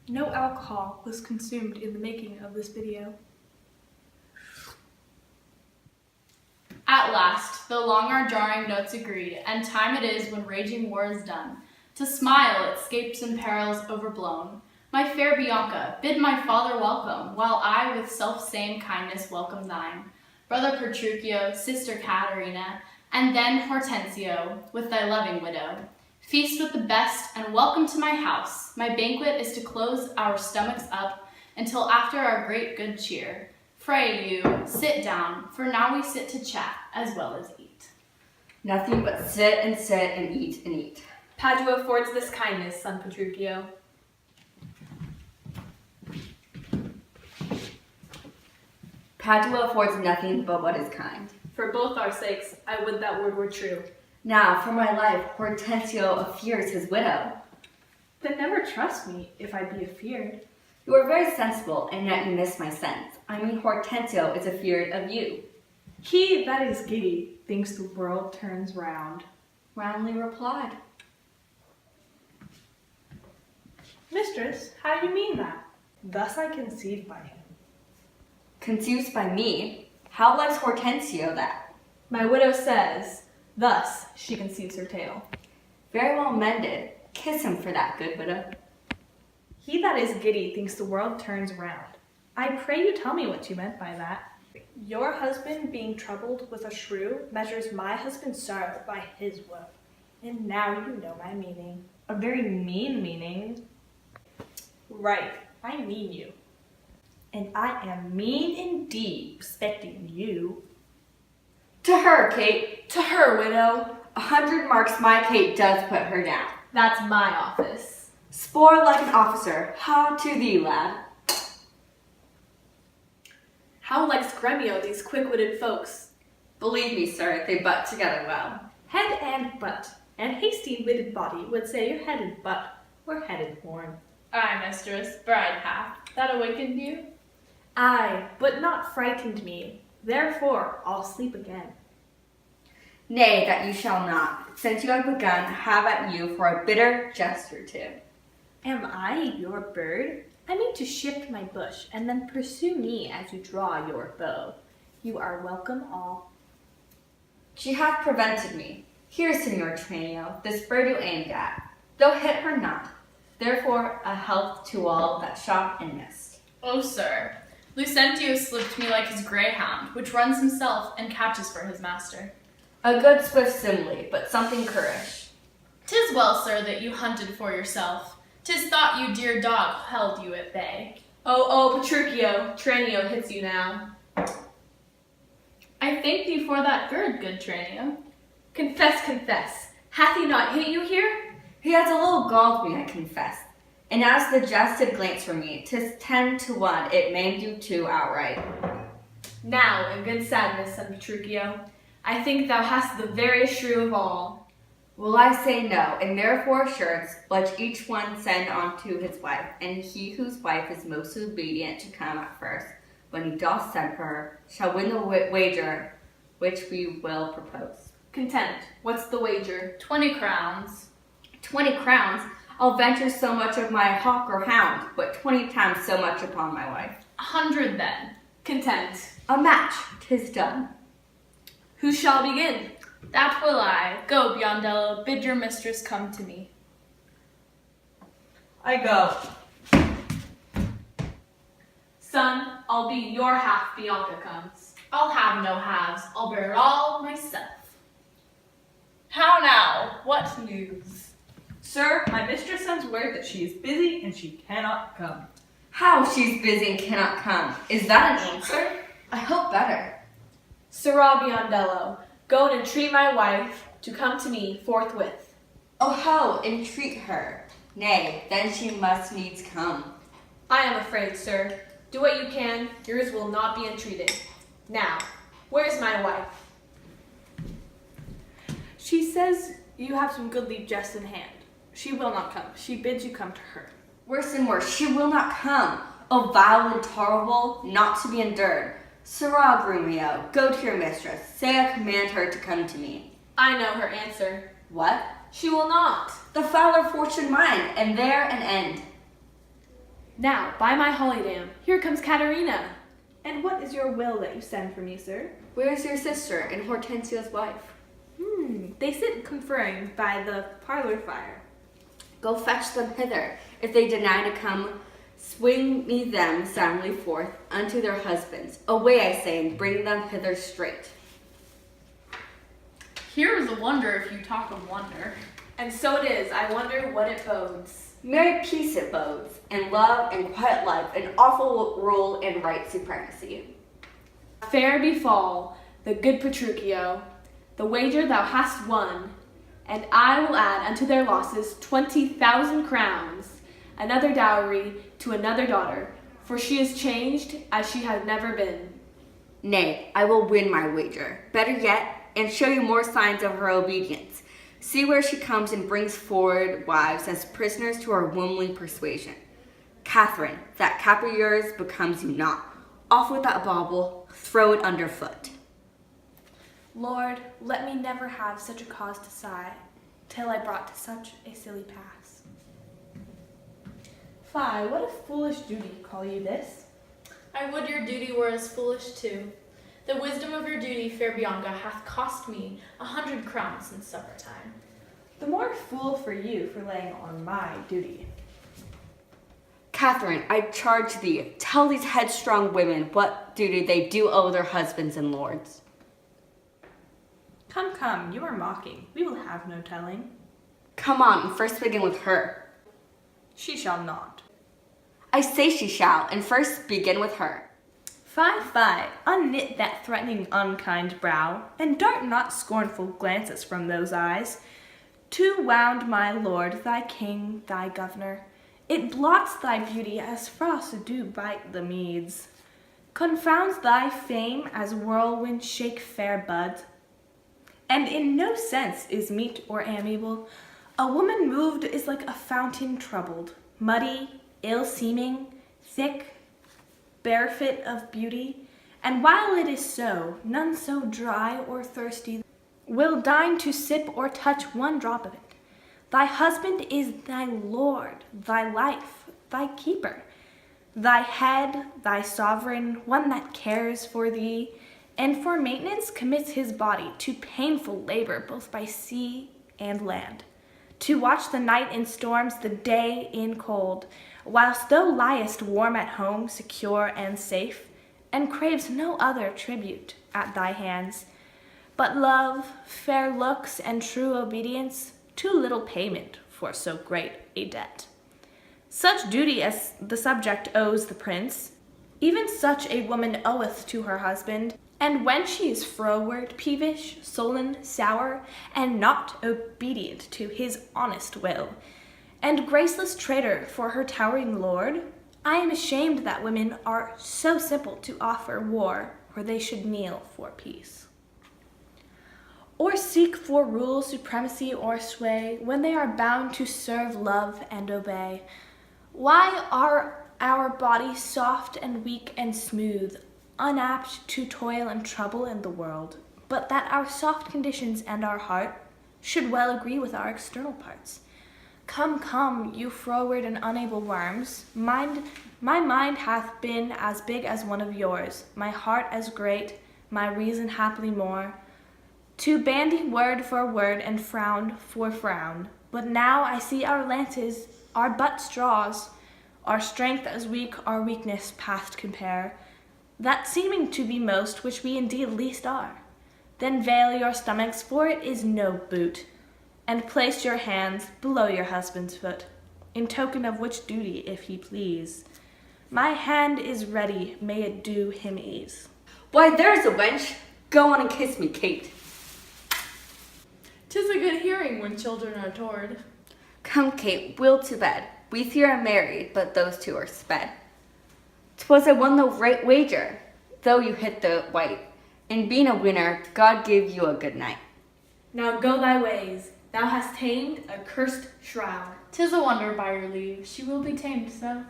No alcohol was consumed in the making of this video. At last, the long our jarring notes agreed, and time it is when raging war is done, to smile at scapes and perils overblown. My fair Bianca, bid my father welcome, while I with self-same kindness welcome thine. Brother Petruchio, sister Caterina, and then Hortensio, with thy loving widow. Feast with the best, and welcome to my house. My banquet is to close our stomachs up until after our great good cheer. Pray you, sit down, for now we sit to chat as well as eat. Nothing but sit and eat and eat. Padua affords this kindness, son Petruchio. Padua affords nothing but what is kind. For both our sakes, I would that word were true. Now, for my life, Hortensio afears his widow. Then never trust me, if I be afeared. You are very sensible, and yet you miss my sense. I mean, Hortensio is afeared of you. He that is giddy thinks the world turns round. Roundly replied. Mistress, how do you mean that? Thus I conceived by him. Conceived by me? How likes Hortensio that? My widow says, thus she conceives her tale. Very well mended. Kiss him for that, good widow. He that is giddy thinks the world turns round. I pray you tell me what you meant by that. Your husband being troubled with a shrew measures my husband's sorrow by his woe. And now you know my meaning. A very mean meaning. Right, I mean you. And I am mean indeed, respecting you. To her, Kate. To her, widow. 100 marks my Kate does put her down. That's my office. Spore like an officer. Ha to thee, lad. How likes Gremio these quick-witted folks? Believe me, sir, they butt together well. Head and butt. And hasty-witted body would say your head and butt were head and horn. Aye, mistress, bride hath. That awakened you? Aye, but not frightened me. Therefore, I'll sleep again. Nay, that you shall not. Since you have begun, have at you for a bitter jest or two. Am I your bird? I mean to shift my bush, and then pursue me as you draw your bow. You are welcome all. She hath prevented me. Here, Signor Tranio, this bird you aimed at, though hit her not. Therefore, a health to all that shot and missed. Oh, sir, Lucentio slipped me like his greyhound, which runs himself and catches for his master. A good swift simile, but something currish. 'Tis well, sir, that you hunted for yourself. 'Tis thought you dear dog held you at bay. Oh, Petruchio, Tranio hits you now. I thank thee for that gird, good Tranio. Confess, confess. Hath he not hit you here? He has a little galled me, I confess. And as the jest did glance from me, 'tis 10 to 1, it maimed you two outright. Now, in good sadness, son Petruchio, I think thou hast the veriest shrew of all. Will I say no, and therefore assurance, let each one send unto his wife, and he whose wife is most obedient to come at first, when he doth send for her, shall win the wager which we will propose. Content. What's the wager? 20 crowns. 20 crowns? I'll venture so much of my hawk or hound, but 20 times so much upon my wife. 100 then. Content. A match, 'tis done. Who shall begin? That will I. Go, Biondello, bid your mistress come to me. I go. Son, I'll be your half Bianca comes. I'll have no halves. I'll bear it all myself. How now? What news? Sir, my mistress sends word that she is busy and she cannot come. How she's busy and cannot come. Is that an answer? I hope better. Sirrah Biondello, go and entreat my wife to come to me forthwith. Oh ho, entreat her. Nay, then she must needs come. I am afraid, sir. Do what you can, yours will not be entreated. Now, where's my wife? She says you have some goodly jest in hand. She will not come. She bids you come to her. Worse and worse, she will not come. O vile and terrible, not to be endured. Sirrah Grumio, go to your mistress. Say I command her to come to me. I know her answer. What? She will not. The fouler fortune mine, and there an end. Now, by my holy dam, here comes Katerina. And what is your will that you send for me, sir? Where's your sister and Hortensia's wife? They sit conferring by the parlor fire. Go fetch them hither. If they deny to come, swing me them soundly forth unto their husbands. Away, I say, and bring them hither straight. Here is a wonder if you talk of wonder. And so it is. I wonder what it bodes. Merry peace it bodes, and love and quiet life, and awful rule and right supremacy. Fair befall the good Petruchio, the wager thou hast won, and I will add unto their losses 20,000 crowns, another dowry to another daughter, for she is changed as she has never been. Nay, I will win my wager. Better yet, and show you more signs of her obedience. See where she comes and brings forward wives as prisoners to her womanly persuasion. Catherine, that cap of yours becomes you not. Off with that bauble, throw it underfoot. Lord, let me never have such a cause to sigh, till I brought to such a silly pass. Fie, what a foolish duty, call you this? I would your duty were as foolish too. The wisdom of your duty, fair Bianca, hath cost me 100 crowns since supper time. The more fool for you for laying on my duty. Catherine, I charge thee, tell these headstrong women what duty they do owe their husbands and lords. Come, come, you are mocking. We will have no telling. Come on, and first begin with her. She shall not. I say she shall, and first begin with her. Fie, fie, unknit that threatening unkind brow, and dart not scornful glances from those eyes. Too wound, my lord, thy king, thy governor. It blots thy beauty as frosts do bite the meads. Confounds thy fame as whirlwinds shake fair buds. And in no sense is meet or amiable. A woman moved is like a fountain troubled, muddy, ill-seeming, thick, barefit of beauty, and while it is so, none so dry or thirsty will deign to sip or touch one drop of it. Thy husband is thy lord, thy life, thy keeper, thy head, thy sovereign, one that cares for thee, and for maintenance commits his body to painful labor both by sea and land, to watch the night in storms, the day in cold, whilst thou liest warm at home, secure and safe, and craves no other tribute at thy hands, but love, fair looks, and true obedience, too little payment for so great a debt. Such duty as the subject owes the prince, even such a woman oweth to her husband, and when she is froward, peevish, sullen, sour, and not obedient to his honest will, and graceless traitor for her towering lord, I am ashamed that women are so simple to offer war where they should kneel for peace, or seek for rule, supremacy, or sway when they are bound to serve, love, and obey. Why are our bodies soft and weak and smooth, unapt to toil and trouble in the world, but that our soft conditions and our heart should well agree with our external parts? Come, come, you froward and unable worms, my mind hath been as big as one of yours, my heart as great, my reason haply more, to bandy word for word and frown for frown. But now I see our lances are but straws, our strength as weak, our weakness past compare, that seeming to be most which we indeed least are. Then veil your stomachs, for it is no boot, and place your hands below your husband's foot, in token of which duty, if he please. My hand is ready, may it do him ease. Why, there's a wench. Go on and kiss me, Kate. 'Tis a good hearing when children are toward. Come, Kate, we'll to bed. We three are married, but those two are sped. 'Twas I won the right wager, though you hit the white. And being a winner, God give you a good night. Now go thy ways, thou hast tamed a cursed shroud. 'Tis a wonder by your leave she will be tamed so.